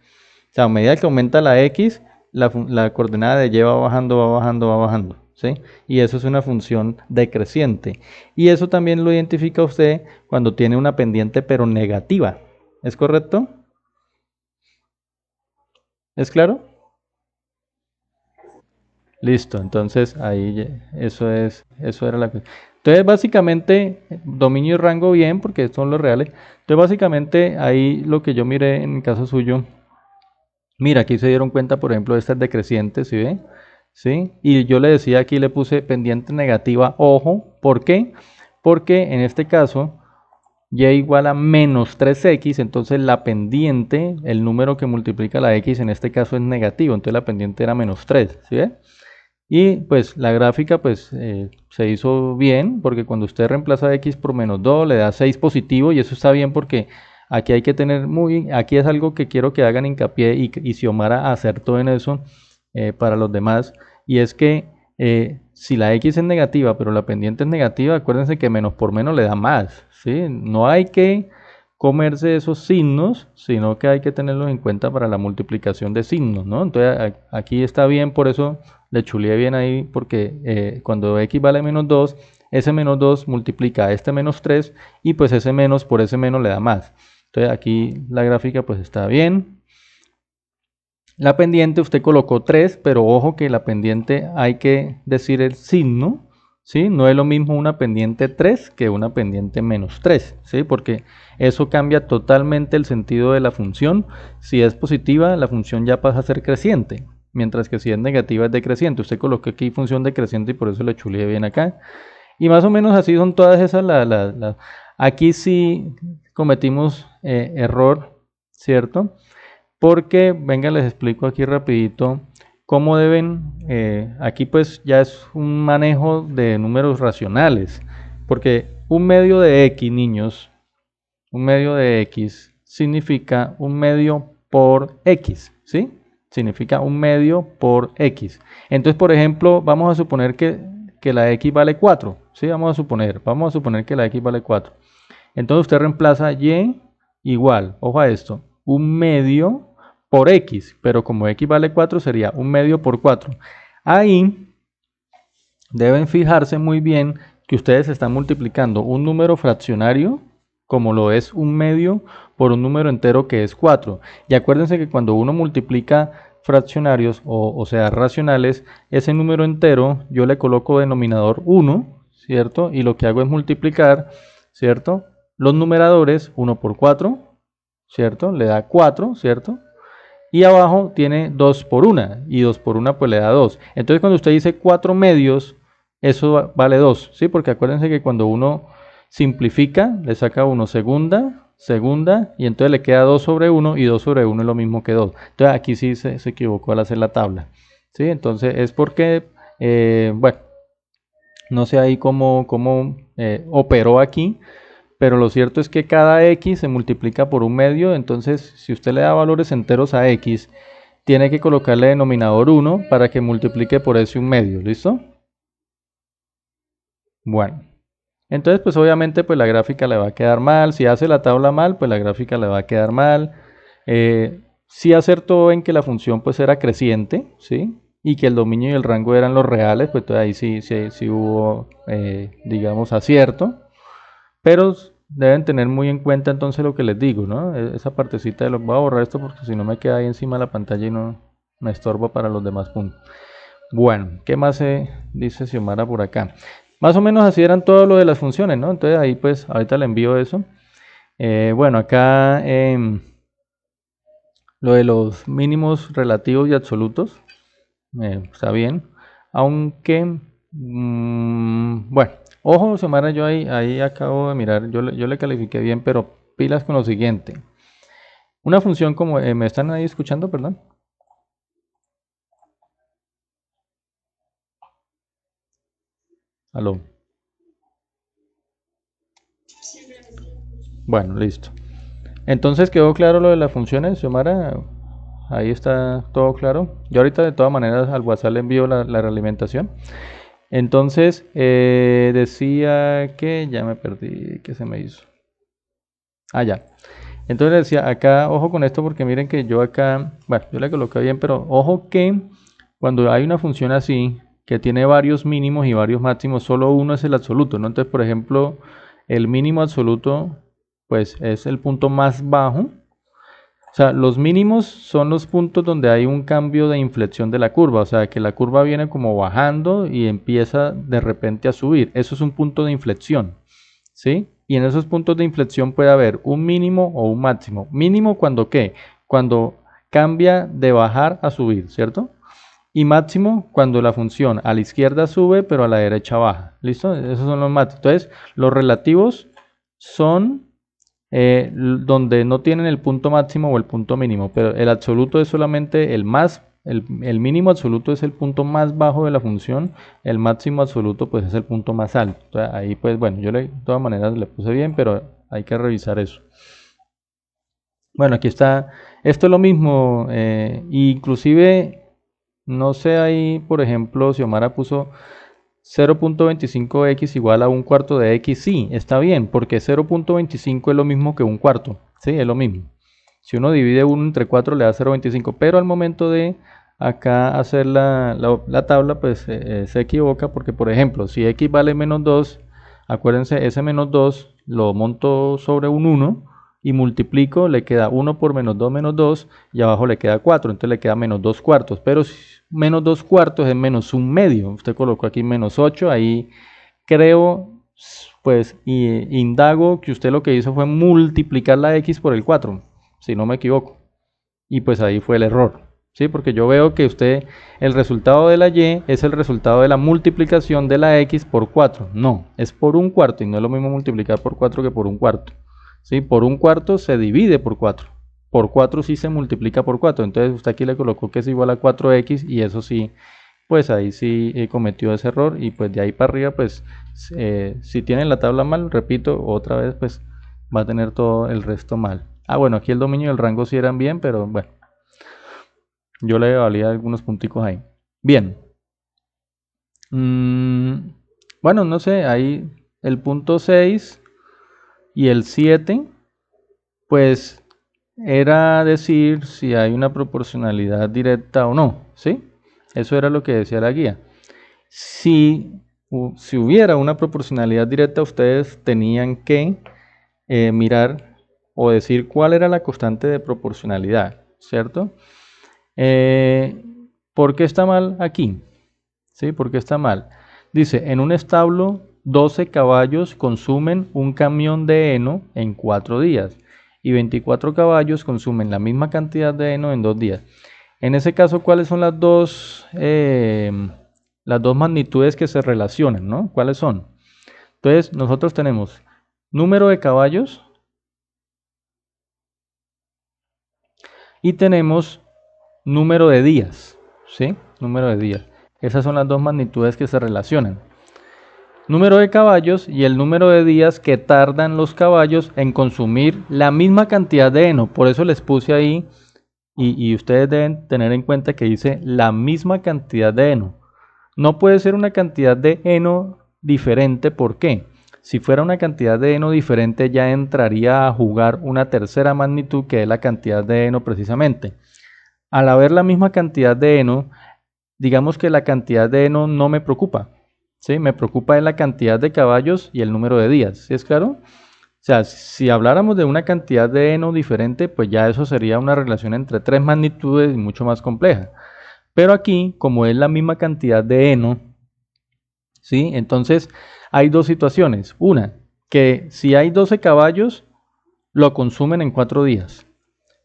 O sea, a medida que aumenta la x, la coordenada de y va bajando, va bajando, va bajando. ¿Sí? Y eso es una función decreciente. Y eso también lo identifica usted cuando tiene una pendiente pero negativa. ¿Es correcto? ¿Es claro? Listo, entonces ahí eso era la cuestión. Entonces básicamente dominio y rango bien porque son los reales. Entonces básicamente ahí lo que yo miré en el caso suyo, mira, aquí se dieron cuenta, por ejemplo, esta es decreciente, ¿sí ve? ¿Sí? Y yo le decía aquí, le puse pendiente negativa, ojo, ¿por qué? Porque en este caso, y igual a menos 3x, entonces la pendiente, el número que multiplica la x en este caso es negativo, entonces la pendiente era menos 3, ¿sí ve? Y pues la gráfica pues se hizo bien porque cuando usted reemplaza x por menos 2 le da 6 positivo y eso está bien porque aquí hay que tener aquí es algo que quiero que hagan hincapié y Xiomara acertó en eso, para los demás, y es que si la x es negativa, pero la pendiente es negativa, acuérdense que menos por menos le da más, ¿sí? No hay que comerse esos signos, sino que hay que tenerlos en cuenta para la multiplicación de signos, ¿no? Entonces aquí está bien, por eso le chuleé bien ahí, porque cuando x vale menos 2, ese menos 2 multiplica a este menos 3 y pues ese menos por ese menos le da más. Entonces aquí la gráfica pues está bien. La pendiente usted colocó 3, pero ojo que la pendiente hay que decir el signo, ¿sí? No es lo mismo una pendiente 3 que una pendiente menos 3, ¿sí? Porque eso cambia totalmente el sentido de la función. Si es positiva, la función ya pasa a ser creciente, mientras que si es negativa es decreciente. Usted colocó aquí función decreciente y por eso le chuleé bien acá. Y más o menos así son todas esas. Aquí sí cometimos error, ¿cierto? Porque, venga, les explico aquí rapidito cómo deben, aquí pues ya es un manejo de números racionales, porque un medio de x, niños, un medio de x significa un medio por x, ¿sí? Significa un medio por x. Entonces, por ejemplo, vamos a suponer que la x vale 4, ¿sí? Vamos a suponer que la x vale 4. Entonces usted reemplaza y igual, ojo a esto, un medio por x, pero como x vale 4 sería un medio por 4. Ahí deben fijarse muy bien que ustedes están multiplicando un número fraccionario, como lo es un medio, por un número entero que es 4. Y acuérdense que cuando uno multiplica fraccionarios, o sea, racionales, ese número entero yo le coloco denominador 1, ¿cierto? Y lo que hago es multiplicar, ¿cierto? Los numeradores 1 por 4, ¿cierto? Le da 4, ¿cierto? Y abajo tiene 2 por 1, y 2 por 1 pues le da 2. Entonces cuando usted dice 4 medios, eso vale 2, ¿sí? Porque acuérdense que cuando uno simplifica, le saca 1 segunda, segunda, y entonces le queda 2 sobre 1, y 2 sobre 1 es lo mismo que 2. Entonces aquí sí se equivocó al hacer la tabla, ¿sí? Entonces es porque, bueno, no sé ahí cómo operó aquí, pero lo cierto es que cada x se multiplica por un medio. Entonces si usted le da valores enteros a x, tiene que colocarle denominador 1 para que multiplique por ese un medio, ¿listo? Bueno, entonces pues obviamente pues la gráfica le va a quedar mal. Si hace la tabla mal, pues la gráfica le va a quedar mal. Si acertó en que la función pues era creciente, ¿sí? Y que el dominio y el rango eran los reales, pues ahí sí hubo, digamos, acierto. Pero deben tener muy en cuenta entonces lo que les digo, ¿no? Esa partecita de los... Voy a borrar esto porque si no me queda ahí encima de la pantalla y no me estorba para los demás puntos. Bueno, ¿qué más se dice Xiomara por acá? Más o menos así eran todo lo de las funciones, ¿no? Entonces ahí pues ahorita le envío eso. Bueno, acá lo de los mínimos relativos y absolutos, está bien. Aunque, bueno, ojo, Xiomara, yo ahí acabo de mirar, yo le califiqué bien, pero pilas con lo siguiente. Una función como, ¿me están ahí escuchando, perdón? Aló. Bueno, listo. Entonces quedó claro lo de las funciones, Xiomara. Ahí está todo claro. Yo ahorita de todas maneras al WhatsApp le envío la realimentación. Entonces, decía que ya me perdí, ¿qué se me hizo? Ah, ya. Entonces decía, acá, ojo con esto porque miren que yo acá, bueno, yo le coloqué bien, pero ojo que cuando hay una función así, que tiene varios mínimos y varios máximos, solo uno es el absoluto, ¿no? Entonces, por ejemplo, el mínimo absoluto, pues es el punto más bajo. O sea, los mínimos son los puntos donde hay un cambio de inflexión de la curva, o sea, que la curva viene como bajando y empieza de repente a subir. Eso es un punto de inflexión, ¿sí? Y en esos puntos de inflexión puede haber un mínimo o un máximo. Mínimo cuando ¿qué? Cuando cambia de bajar a subir, ¿cierto? Y máximo cuando la función a la izquierda sube, pero a la derecha baja. ¿Listo? Esos son los máximos. Entonces, los relativos son donde no tienen el punto máximo o el punto mínimo, pero el absoluto es solamente el mínimo absoluto es el punto más bajo de la función, el máximo absoluto pues es el punto más alto. Entonces, ahí pues bueno, de todas maneras le puse bien, pero hay que revisar eso. Bueno, aquí está, esto es lo mismo, inclusive No sé ahí, por ejemplo, si Omara puso 0.25x igual a un cuarto de x, sí, está bien, porque 0.25 es lo mismo que un cuarto, sí, es lo mismo. Si uno divide 1 entre 4 le da 0.25, pero al momento de acá hacer la tabla, pues se equivoca porque, por ejemplo, si x vale menos 2, acuérdense, ese menos 2 lo monto sobre un 1 y multiplico, le queda 1 por menos 2 y abajo le queda 4, entonces le queda menos 2 cuartos, pero menos 2 cuartos es menos un medio, usted colocó aquí menos 8, ahí creo, pues, indago que usted lo que hizo fue multiplicar la x por el 4, si no me equivoco. Y pues ahí fue el error, ¿sí? Porque yo veo que usted, el resultado de la y es el resultado de la multiplicación de la x por 4. No, es por un cuarto y no es lo mismo multiplicar por 4 que por un cuarto. ¿Sí? Por un cuarto se divide por 4. Por 4 sí se multiplica por 4. Entonces usted aquí le colocó que es igual a 4x y eso sí, pues ahí sí cometió ese error y pues de ahí para arriba pues si tiene la tabla mal, repito, otra vez pues va a tener todo el resto mal. Ah, bueno, aquí el dominio y el rango sí eran bien, pero bueno, yo le valía algunos punticos ahí. Bien. Bueno, no sé, ahí el punto 6 y el 7, pues era decir si hay una proporcionalidad directa o no, ¿sí? Eso era lo que decía la guía. Si hubiera una proporcionalidad directa, ustedes tenían que mirar o decir cuál era la constante de proporcionalidad, ¿cierto? Eh, ¿Por qué está mal aquí? ¿Sí? ¿Por qué está mal? Dice, en un establo 12 caballos consumen un camión de heno en 4 días y 24 caballos consumen la misma cantidad de heno en 2 días. En ese caso, ¿cuáles son las dos magnitudes que se relacionan, ¿no? ¿Cuáles son? Entonces, nosotros tenemos número de caballos y tenemos número de días, ¿sí? Número de días. Esas son las dos magnitudes que se relacionan. Número de caballos y el número de días que tardan los caballos en consumir la misma cantidad de heno. Por eso les puse ahí, y ustedes deben tener en cuenta que dice la misma cantidad de heno. No puede ser una cantidad de heno diferente. ¿Por qué? Si fuera una cantidad de heno diferente ya entraría a jugar una tercera magnitud que es la cantidad de heno precisamente. Al haber la misma cantidad de heno, digamos que la cantidad de heno no me preocupa, ¿sí? Me preocupa es la cantidad de caballos y el número de días, ¿sí es claro? O sea, si habláramos de una cantidad de heno diferente, pues ya eso sería una relación entre tres magnitudes y mucho más compleja. Pero aquí, como es la misma cantidad de heno, ¿sí? Entonces hay dos situaciones. Una, que si hay 12 caballos, lo consumen en 4 días.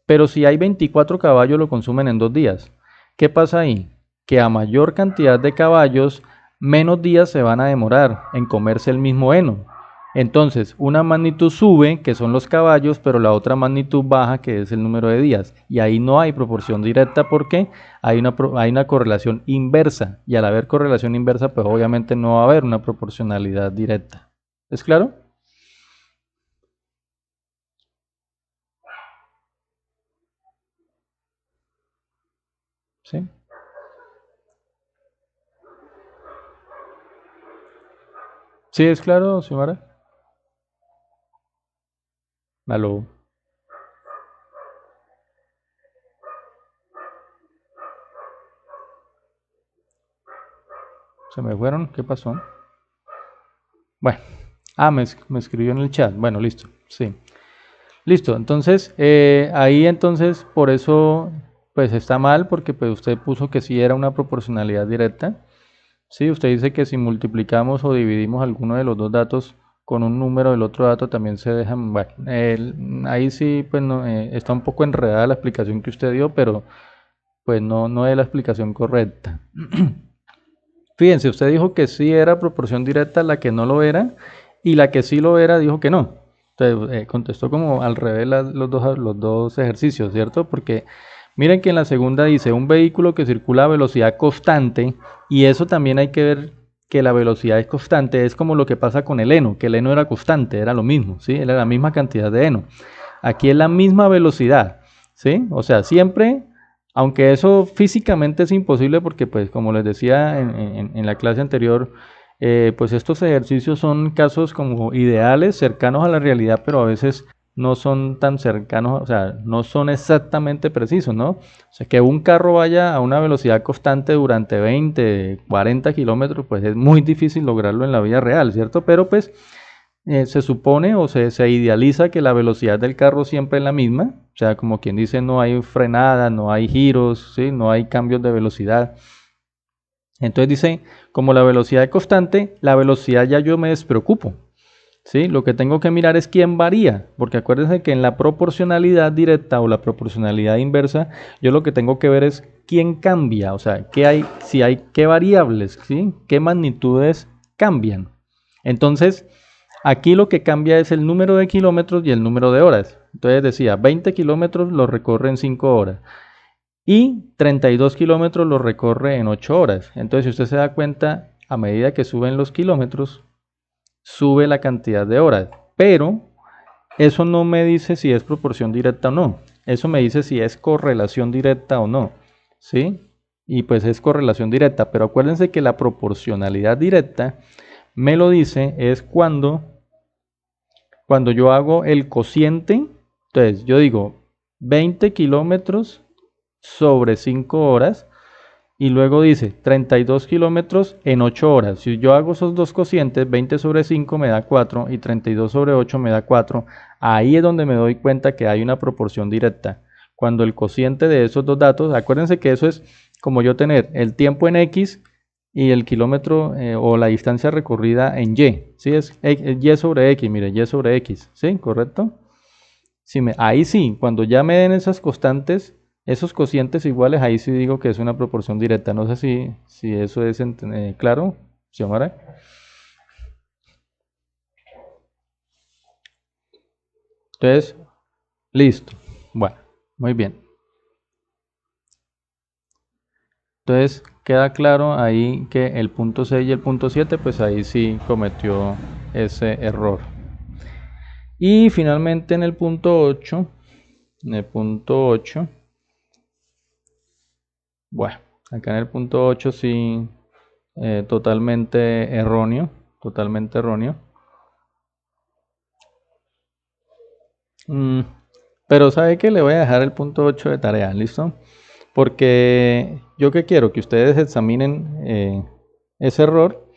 Pero si hay 24 caballos, lo consumen en 2 días. ¿Qué pasa ahí? Que a mayor cantidad de caballos, menos días se van a demorar en comerse el mismo heno. Entonces, una magnitud sube, que son los caballos, pero la otra magnitud baja, que es el número de días. Y ahí no hay proporción directa porque hay una correlación inversa. Y al haber correlación inversa, pues obviamente no va a haber una proporcionalidad directa. ¿Es claro? Sí. ¿Sí es claro, Xiomara? Aló. ¿Se me fueron? ¿Qué pasó? Bueno, me escribió en el chat. Bueno, listo. Sí. Listo. Entonces, ahí entonces, por eso, pues está mal, porque pues usted puso que sí era una proporcionalidad directa. Sí, usted dice que si multiplicamos o dividimos alguno de los dos datos con un número del otro dato también se dejan. Bueno, ahí sí, pues no, está un poco enredada la explicación que usted dio, pero pues no es la explicación correcta. Fíjense, usted dijo que sí era proporción directa, la que no lo era, y la que sí lo era dijo que no. Entonces, contestó como al revés los dos ejercicios, ¿cierto? Porque miren que en la segunda dice un vehículo que circula a velocidad constante, y eso también hay que ver que la velocidad es constante, es como lo que pasa con el heno, que el heno era constante, era lo mismo, ¿sí? Era la misma cantidad de heno. Aquí es la misma velocidad, ¿sí? O sea, siempre Aunque eso físicamente es imposible porque, pues, como les decía en la clase anterior, pues estos ejercicios son casos como ideales, cercanos a la realidad, pero a veces no son tan cercanos, o sea, no son exactamente precisos, ¿no? O sea, que un carro vaya a una velocidad constante durante 20, 40 kilómetros, pues es muy difícil lograrlo en la vida real, ¿cierto? Pero pues se supone o se idealiza que la velocidad del carro siempre es la misma, o sea, como quien dice, no hay frenada, no hay giros, ¿sí? No hay cambios de velocidad. Entonces dice, como la velocidad es constante, la velocidad ya yo me despreocupo. ¿Sí? Lo que tengo que mirar es quién varía, porque acuérdense que en la proporcionalidad directa o la proporcionalidad inversa, yo lo que tengo que ver es quién cambia, o sea, qué hay, si hay qué variables, ¿sí? Qué magnitudes cambian. Entonces, aquí lo que cambia es el número de kilómetros y el número de horas. Entonces decía, 20 kilómetros lo recorre en 5 horas y 32 kilómetros lo recorre en 8 horas. Entonces, si usted se da cuenta, a medida que suben los kilómetros, sube la cantidad de horas, pero eso no me dice si es proporción directa o no. Eso me dice si es correlación directa o no, ¿sí? Y pues es correlación directa, pero acuérdense que la proporcionalidad directa me lo dice es cuando yo hago el cociente. Entonces yo digo 20 kilómetros sobre 5 horas y luego dice 32 kilómetros en 8 horas. Si yo hago esos dos cocientes, 20 sobre 5 me da 4 y 32 sobre 8 me da 4. Ahí es donde me doy cuenta que hay una proporción directa. Cuando el cociente de esos dos datos, acuérdense que eso es como yo tener el tiempo en X y el kilómetro o la distancia recorrida en Y. ¿Sí? Es Y sobre X, mire, Y sobre X. ¿Sí? ¿Correcto? Ahí sí, cuando ya me den esas constantes, esos cocientes iguales, ahí sí digo que es una proporción directa. No sé si eso es claro, Xiomara. Entonces, listo. Bueno, muy bien. Entonces, queda claro ahí que el punto 6 y el punto 7, pues ahí sí cometió ese error. Y finalmente en el punto 8, bueno, acá en el punto 8 sí, totalmente erróneo, totalmente erróneo. Mm, pero sabe que le voy a dejar el punto 8 de tarea, ¿listo? Porque yo que quiero que ustedes examinen ese error.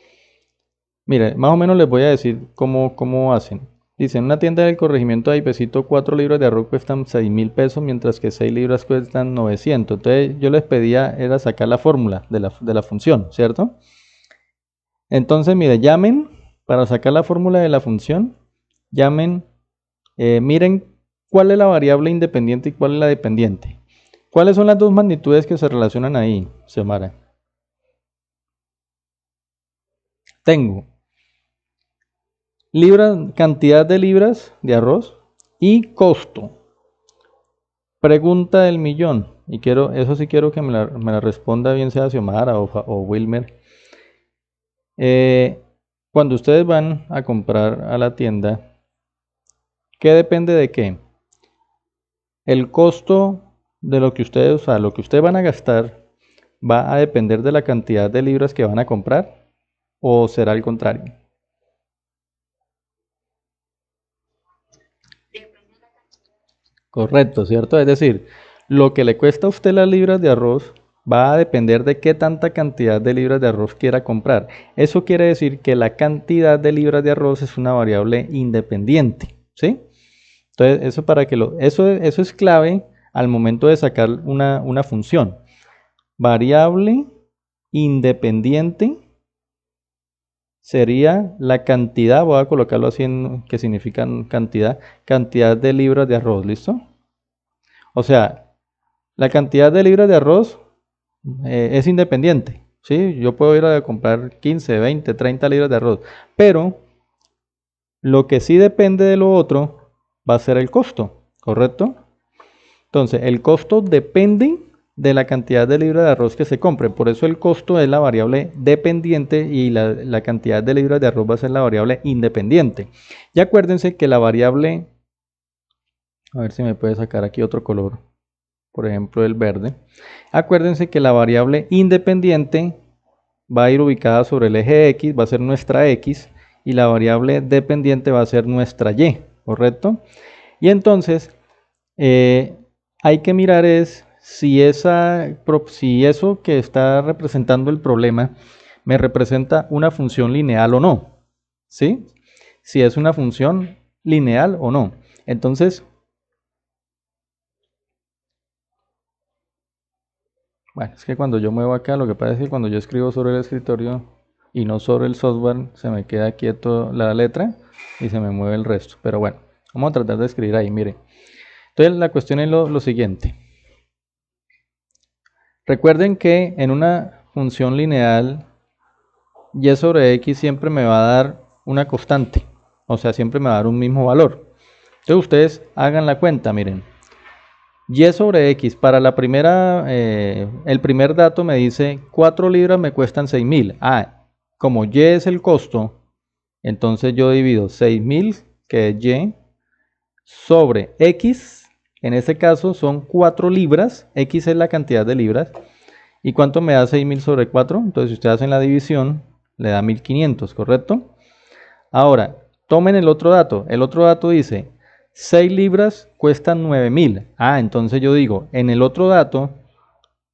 Mire, más o menos les voy a decir cómo hacen. Dice, en una tienda del corregimiento de Aipecito 4 libras de arroz cuestan 6.000 pesos, mientras que 6 libras cuestan 900. Entonces yo les pedía era sacar la fórmula de la función, ¿cierto? Entonces, mire, llamen para sacar la fórmula de la función, llamen, miren cuál es la variable independiente y cuál es la dependiente. ¿Cuáles son las dos magnitudes que se relacionan ahí, Xiomara? Tengo cantidad de libras de arroz y costo. Pregunta del millón. Y eso sí quiero que me la responda bien sea Xiomara o Wilmer. Cuando ustedes van a comprar a la tienda, ¿qué depende de qué? El costo de lo que ustedes, o sea, lo que ustedes van a gastar va a depender de la cantidad de libras que van a comprar, o será al contrario. Correcto, ¿cierto? Es decir, lo que le cuesta a usted las libras de arroz va a depender de qué tanta cantidad de libras de arroz quiera comprar. Eso quiere decir que la cantidad de libras de arroz es una variable independiente, ¿sí? Entonces, eso es clave al momento de sacar una función. Variable independiente sería la cantidad, voy a colocarlo así en que significa cantidad de libras de arroz, ¿listo? O sea, la cantidad de libras de arroz es independiente, ¿sí? Yo puedo ir a comprar 15, 20, 30 libras de arroz, pero lo que sí depende de lo otro va a ser el costo, ¿correcto? Entonces, el costo depende de la cantidad de libras de arroz que se compre. Por eso el costo es la variable dependiente y la cantidad de libras de arroz va a ser la variable independiente. Y acuérdense que la variable, a ver si me puede sacar aquí otro color. por ejemplo el verde. Acuérdense que la variable independiente va a ir ubicada sobre el eje X, va a ser nuestra X, y la variable dependiente va a ser nuestra Y, ¿correcto? Y entonces hay que mirar es si eso que está representando el problema me representa una función lineal o no, ¿sí? Si es una función lineal o no. Entonces, bueno, es que cuando yo muevo acá, lo que pasa es que cuando yo escribo sobre el escritorio y no sobre el software, se me queda quieto la letra y se me mueve el resto. Pero bueno, vamos a tratar de escribir ahí, mire. Entonces la cuestión es lo siguiente. Recuerden que en una función lineal, y sobre x siempre me va a dar una constante. O sea, siempre me va a dar un mismo valor. Entonces ustedes hagan la cuenta, miren. Y sobre X, para la primera, el primer dato me dice 4 libras me cuestan 6.000. Ah, como Y es el costo, entonces yo divido 6.000, que es Y, sobre X. En este caso son 4 libras. X es la cantidad de libras. ¿Y cuánto me da 6.000 sobre 4? Entonces si ustedes hacen la división, le da 1.500, ¿correcto? Ahora, tomen el otro dato. El otro dato dice 6 libras cuestan 9.000. Ah, entonces yo digo, en el otro dato,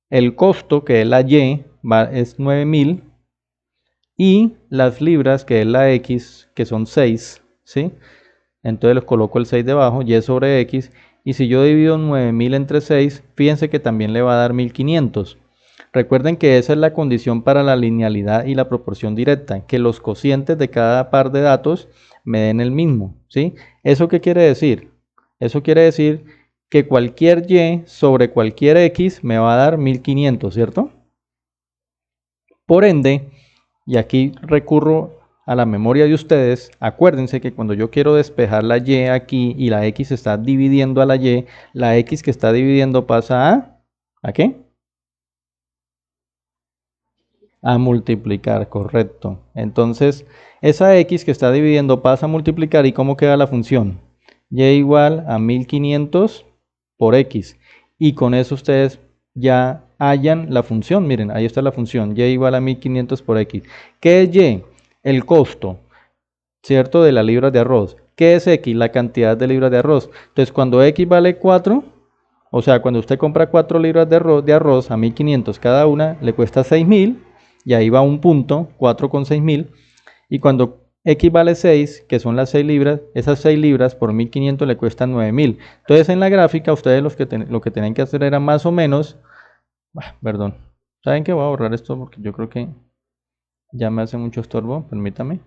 el costo, que es la Y, es 9.000, y las libras, que es la X, que son 6, ¿sí? Entonces les coloco el 6 debajo, Y sobre X, y si yo divido 9.000 entre 6, fíjense que también le va a dar 1.500. Recuerden que esa es la condición para la linealidad y la proporción directa, que los cocientes de cada par de datos me den el mismo, ¿sí? ¿Eso qué quiere decir? Eso quiere decir que cualquier Y sobre cualquier X me va a dar 1.500, ¿cierto? Por ende, y aquí recurro a la memoria de ustedes, acuérdense que cuando yo quiero despejar la Y aquí y la X está dividiendo a la X que está dividiendo pasa ¿a qué? A multiplicar, correcto. Entonces, esa X que está dividiendo pasa a multiplicar, ¿y cómo queda la función? Y igual a 1.500 por X. Y con eso ustedes ya hallan la función. Miren, ahí está la función. Y igual a 1.500 por X. ¿Qué es Y? El costo, ¿cierto? De las libras de arroz. ¿Qué es X? La cantidad de libras de arroz. Entonces, cuando X vale 4, o sea, cuando usted compra 4 libras de arroz a 1.500 cada una, le cuesta 6.000, y ahí va un punto, 4 con 6.000. Y cuando X vale 6, que son las 6 libras, esas 6 libras por 1.500 le cuestan 9.000. Entonces en la gráfica ustedes lo que tenían que hacer era más o menos, perdón, ¿saben qué? Voy a borrar esto porque yo creo que ya me hace mucho estorbo, permítame.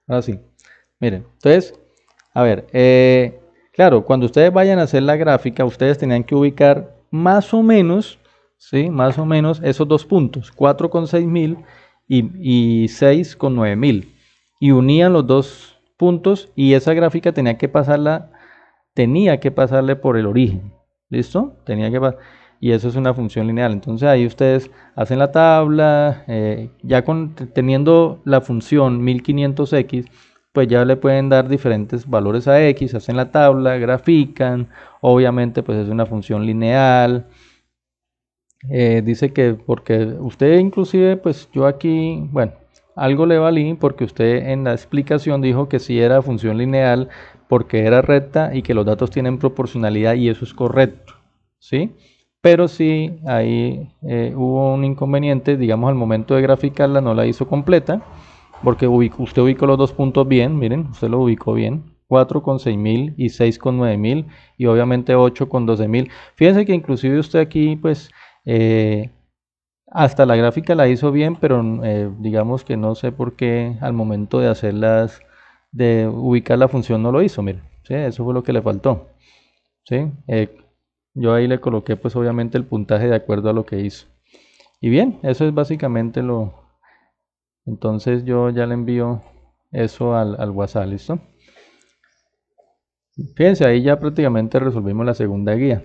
Ahora sí, miren, entonces, a ver, claro, cuando ustedes vayan a hacer la gráfica, ustedes tenían que ubicar más o menos, ¿sí? Más o menos esos dos puntos, 4 con 6.000 y 6 con 9.000. Y unían los dos puntos y esa gráfica tenía que pasarle por el origen. ¿Listo? Y eso es una función lineal. Entonces ahí ustedes hacen la tabla, ya teniendo la función 1500x, pues ya le pueden dar diferentes valores a x, hacen la tabla, grafican, obviamente pues es una función lineal. Dice que porque usted inclusive, pues yo aquí, bueno, algo le valí porque usted en la explicación dijo que sí era función lineal porque era recta y que los datos tienen proporcionalidad, y eso es correcto, ¿sí? Pero sí, ahí hubo un inconveniente, digamos, al momento de graficarla no la hizo completa, porque usted ubicó los dos puntos bien, miren, usted lo ubicó bien, 4 con 6.000 y 6 con 9.000, y obviamente 8 con 12.000. Fíjense que inclusive usted aquí, pues, eh, hasta la gráfica la hizo bien, pero digamos que no sé por qué al momento de ubicar la función no lo hizo, miren, ¿sí? Eso fue lo que le faltó, ¿sí? Yo ahí le coloqué pues obviamente el puntaje de acuerdo a lo que hizo. Y bien, eso es básicamente entonces yo ya le envío eso al WhatsApp, ¿listo? Fíjense, ahí ya prácticamente resolvimos la segunda guía.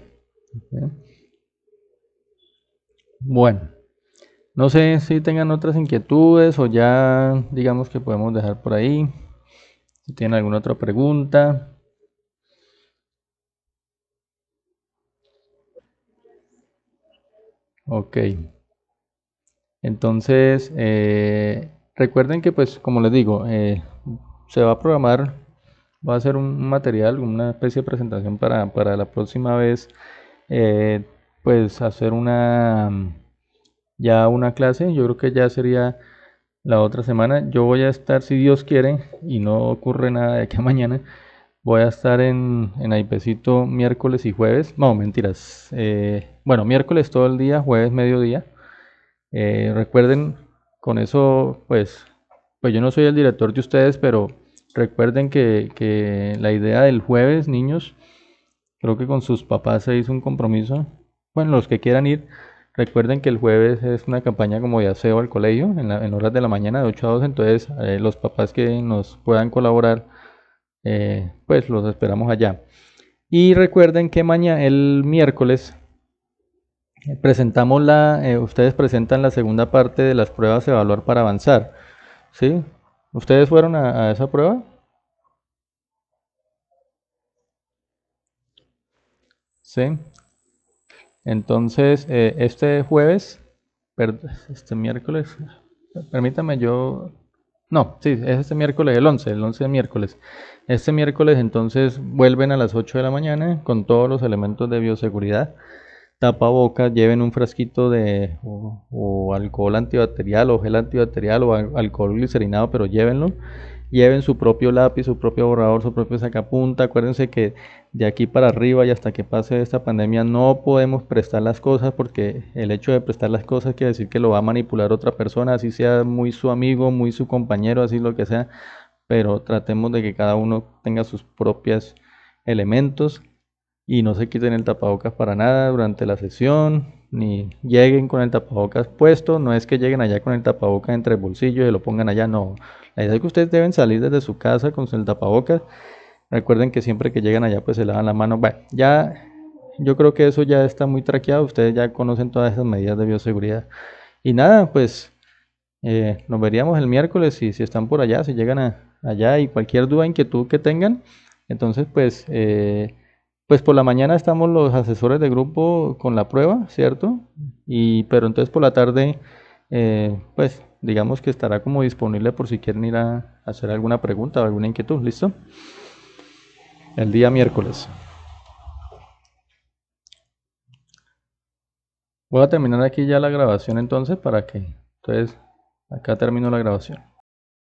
Bueno, no sé si tengan otras inquietudes o ya digamos que podemos dejar por ahí. Si tienen alguna otra pregunta. Ok. Entonces, recuerden que pues como les digo, se va a programar, va a ser un material, una especie de presentación para la próxima vez, eh, pues hacer ya una clase. Yo creo que ya sería la otra semana. Yo voy a estar, si Dios quiere, y no ocurre nada de aquí a mañana, voy a estar en Aipecito miércoles y jueves. No, mentiras. Bueno, miércoles todo el día, jueves mediodía. Recuerden, con eso, pues yo no soy el director de ustedes, pero recuerden que la idea del jueves, niños, creo que con sus papás se hizo un compromiso. Bueno, los que quieran ir, recuerden que el jueves es una campaña como de aseo al colegio, en horas de la mañana, de 8 a 12. Entonces los papás que nos puedan colaborar, pues los esperamos allá. Y recuerden que mañana, el miércoles, ustedes presentan la segunda parte de las pruebas de evaluar para avanzar, ¿sí? ¿Ustedes fueron a esa prueba? Sí. Entonces, este jueves, este miércoles, permítame yo... No, sí, es este miércoles, el once de miércoles. Este miércoles entonces vuelven a las 8 de la mañana con todos los elementos de bioseguridad. Tapabocas, lleven un frasquito o alcohol antibacterial o gel antibacterial o alcohol glicerinado, pero llévenlo. Lleven su propio lápiz, su propio borrador, su propio sacapunta. Acuérdense que de aquí para arriba y hasta que pase esta pandemia no podemos prestar las cosas, porque el hecho de prestar las cosas quiere decir que lo va a manipular otra persona, así sea muy su amigo, muy su compañero, así lo que sea, pero tratemos de que cada uno tenga sus propios elementos y no se quiten el tapabocas para nada durante la sesión, ni lleguen con el tapabocas puesto. No es que lleguen allá con el tapabocas entre el bolsillo y lo pongan allá, no. La idea es que ustedes deben salir desde su casa con el tapabocas. Recuerden que siempre que llegan allá pues se lavan la mano. Bueno, ya yo creo que eso ya está muy traqueado, ustedes ya conocen todas esas medidas de bioseguridad. Y nada, pues nos veríamos el miércoles si están por allá, si llegan allá, y cualquier duda, inquietud que tengan. Entonces, pues por la mañana estamos los asesores de grupo con la prueba, ¿cierto? Pero entonces por la tarde, pues digamos que estará como disponible por si quieren ir a hacer alguna pregunta o alguna inquietud, ¿listo? El día miércoles. Voy a terminar aquí ya la grabación entonces, entonces acá termino la grabación.